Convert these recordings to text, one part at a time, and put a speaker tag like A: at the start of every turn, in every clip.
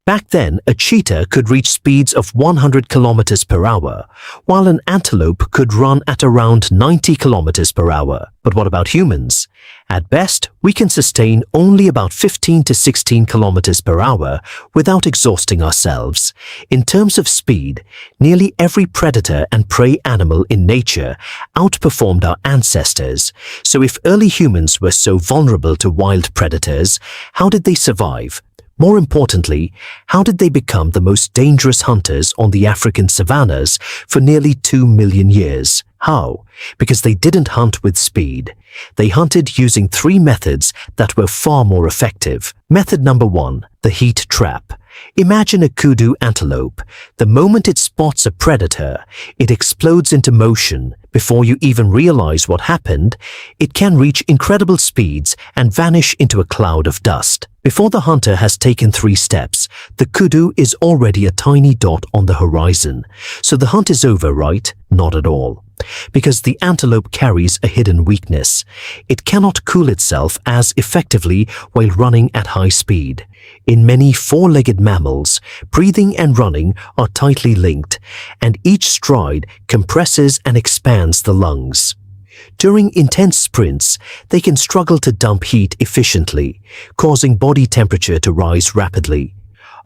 A: Back then, a cheetah could reach speeds of 100 kilometers per hour, while an antelope could run at around 90 kilometers per hour. But what about humans? At best, we can sustain only about 15 to 16 kilometers per hour without exhausting ourselves. In terms of speed, nearly every predator and prey animal in nature outperformed our ancestors. So if early humans were so vulnerable to wild predators, how did they survive? More importantly, how did they become the most dangerous hunters on the African savannas for nearly 2 million years? How? Because they didn't hunt with speed. They hunted using 3 methods that were far more effective. Method number 1, the heat trap. Imagine a kudu antelope. The moment it spots a predator, it explodes into motion. Before you even realize what happened, it can reach incredible speeds and vanish into a cloud of dust. Before the hunter has taken 3 steps, the kudu is already a tiny dot on the horizon. So the hunt is over, right? Not at all. Because the antelope carries a hidden weakness. It cannot cool itself as effectively while running at high speed. In many 4-legged mammals, breathing and running are tightly linked, and each stride compresses and expands the lungs. During intense sprints, they can struggle to dump heat efficiently, causing body temperature to rise rapidly.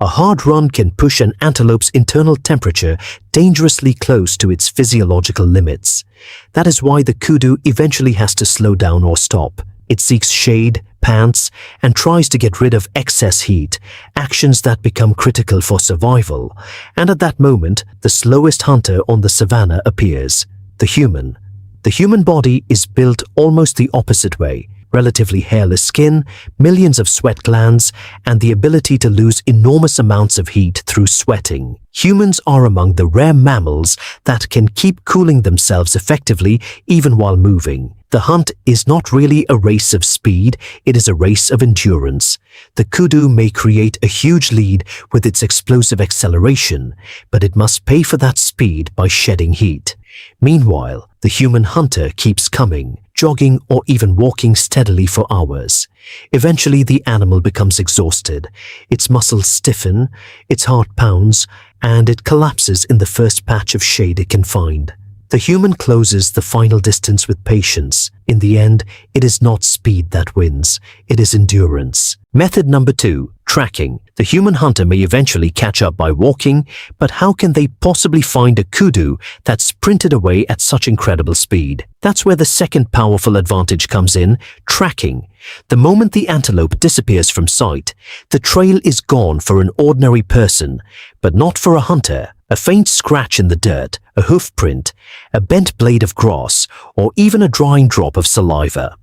A: A hard run can push an antelope's internal temperature dangerously close to its physiological limits. That is why the kudu eventually has to slow down or stop. It seeks shade, pants, and tries to get rid of excess heat, actions that become critical for survival. And at that moment, the slowest hunter on the savanna appears, the human. The human body is built almost the opposite way. Relatively hairless skin, millions of sweat glands, and the ability to lose enormous amounts of heat through sweating. Humans are among the rare mammals that can keep cooling themselves effectively even while moving. The hunt is not really a race of speed, it is a race of endurance. The kudu may create a huge lead with its explosive acceleration, but it must pay for that speed by shedding heat. Meanwhile, the human hunter keeps coming, jogging or even walking steadily for hours. Eventually, the animal becomes exhausted. Its muscles stiffen, its heart pounds, and it collapses in the first patch of shade it can find. The human closes the final distance with patience. In the end, it is not speed that wins, it is endurance. Method number 2, tracking. The human hunter may eventually catch up by walking, but how can they possibly find a kudu that sprinted away at such incredible speed? That's where the second powerful advantage comes in, tracking. The moment the antelope disappears from sight, the trail is gone for an ordinary person, but not for a hunter. A faint scratch in the dirt, a hoof print, a bent blade of grass, or even a drying drop of saliva.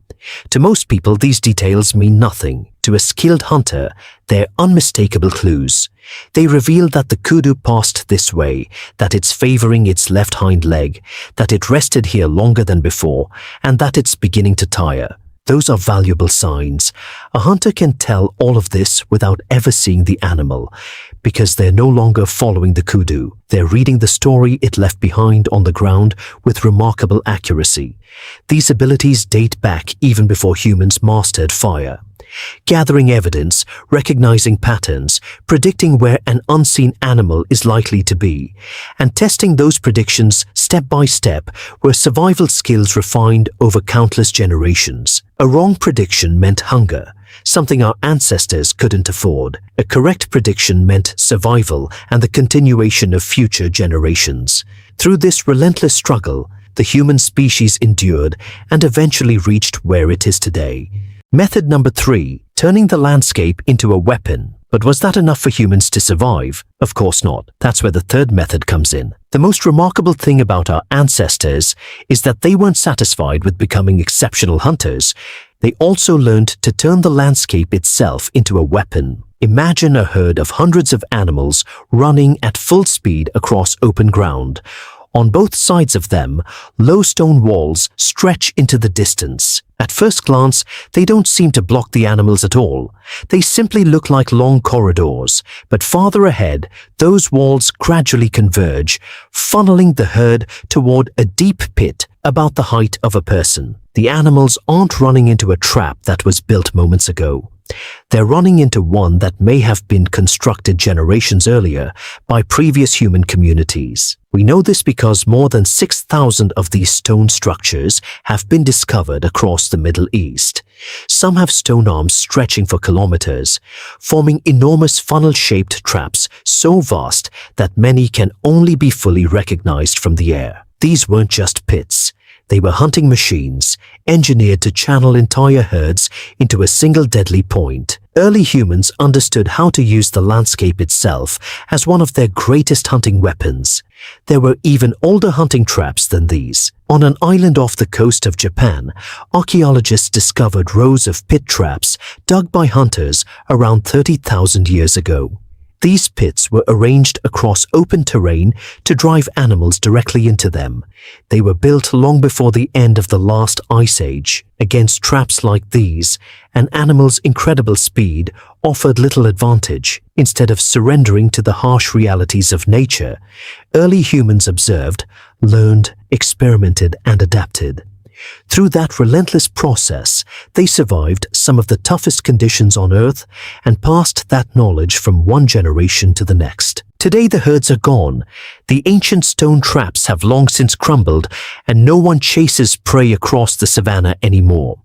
A: To most people, these details mean nothing. To a skilled hunter, they're unmistakable clues. They reveal that the kudu passed this way, that it's favoring its left hind leg, that it rested here longer than before, and that it's beginning to tire. Those are valuable signs. A hunter can tell all of this without ever seeing the animal, because they're no longer following the kudu. They're reading the story it left behind on the ground with remarkable accuracy. These abilities date back even before humans mastered fire. Gathering evidence, recognizing patterns, predicting where an unseen animal is likely to be, and testing those predictions step by step were survival skills refined over countless generations. A wrong prediction meant hunger, something our ancestors couldn't afford. A correct prediction meant survival and the continuation of future generations. Through this relentless struggle, the human species endured and eventually reached where it is today. Method number 3, turning the landscape into a weapon. But was that enough for humans to survive? Of course not. That's where the third method comes in. The most remarkable thing about our ancestors is that they weren't satisfied with becoming exceptional hunters. They also learned to turn the landscape itself into a weapon. Imagine a herd of hundreds of animals running at full speed across open ground. On both sides of them, low stone walls stretch into the distance. At first glance, they don't seem to block the animals at all. They simply look like long corridors, but farther ahead, those walls gradually converge, funneling the herd toward a deep pit about the height of a person. The animals aren't running into a trap that was built moments ago. They're running into one that may have been constructed generations earlier by previous human communities. We know this because more than 6,000 of these stone structures have been discovered across the Middle East. Some have stone arms stretching for kilometers, forming enormous funnel-shaped traps so vast that many can only be fully recognized from the air. These weren't just pits. They were hunting machines, engineered to channel entire herds into a single deadly point. Early humans understood how to use the landscape itself as one of their greatest hunting weapons. There were even older hunting traps than these. On an island off the coast of Japan, archaeologists discovered rows of pit traps dug by hunters around 30,000 years ago. These pits were arranged across open terrain to drive animals directly into them. They were built long before the end of the last ice age. Against traps like these, an animal's incredible speed offered little advantage. Instead of surrendering to the harsh realities of nature, early humans observed, learned, experimented, and adapted. Through that relentless process, they survived some of the toughest conditions on Earth and passed that knowledge from one generation to the next. Today the herds are gone. The ancient stone traps have long since crumbled, and no one chases prey across the savanna anymore.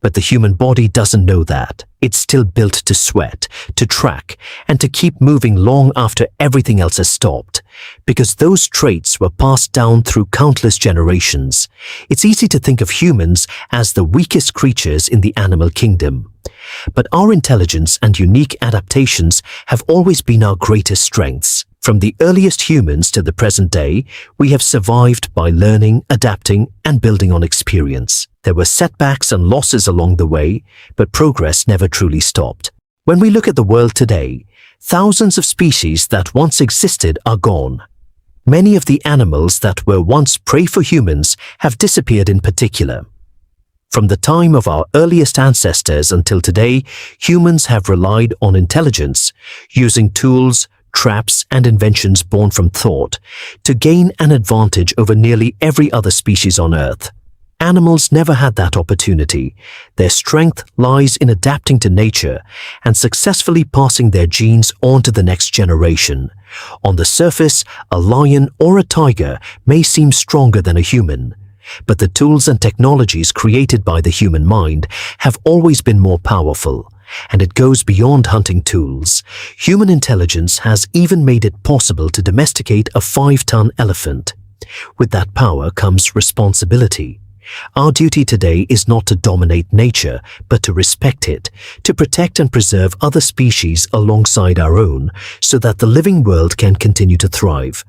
A: But the human body doesn't know that. It's still built to sweat, to track, and to keep moving long after everything else has stopped. Because those traits were passed down through countless generations. It's easy to think of humans as the weakest creatures in the animal kingdom. But our intelligence and unique adaptations have always been our greatest strengths. From the earliest humans to the present day, we have survived by learning, adapting, and building on experience. There were setbacks and losses along the way, but progress never truly stopped. When we look at the world today, thousands of species that once existed are gone. Many of the animals that were once prey for humans have disappeared in particular. From the time of our earliest ancestors until today, humans have relied on intelligence, using tools, traps, and inventions born from thought to gain an advantage over nearly every other species on Earth. Animals never had that opportunity. Their strength lies in adapting to nature and successfully passing their genes on to the next generation. On the surface, a lion or a tiger may seem stronger than a human. But the tools and technologies created by the human mind have always been more powerful, and it goes beyond hunting tools. Human intelligence has even made it possible to domesticate a 5-ton elephant. With that power comes responsibility. Our duty today is not to dominate nature, but to respect it, to protect and preserve other species alongside our own, so that the living world can continue to thrive.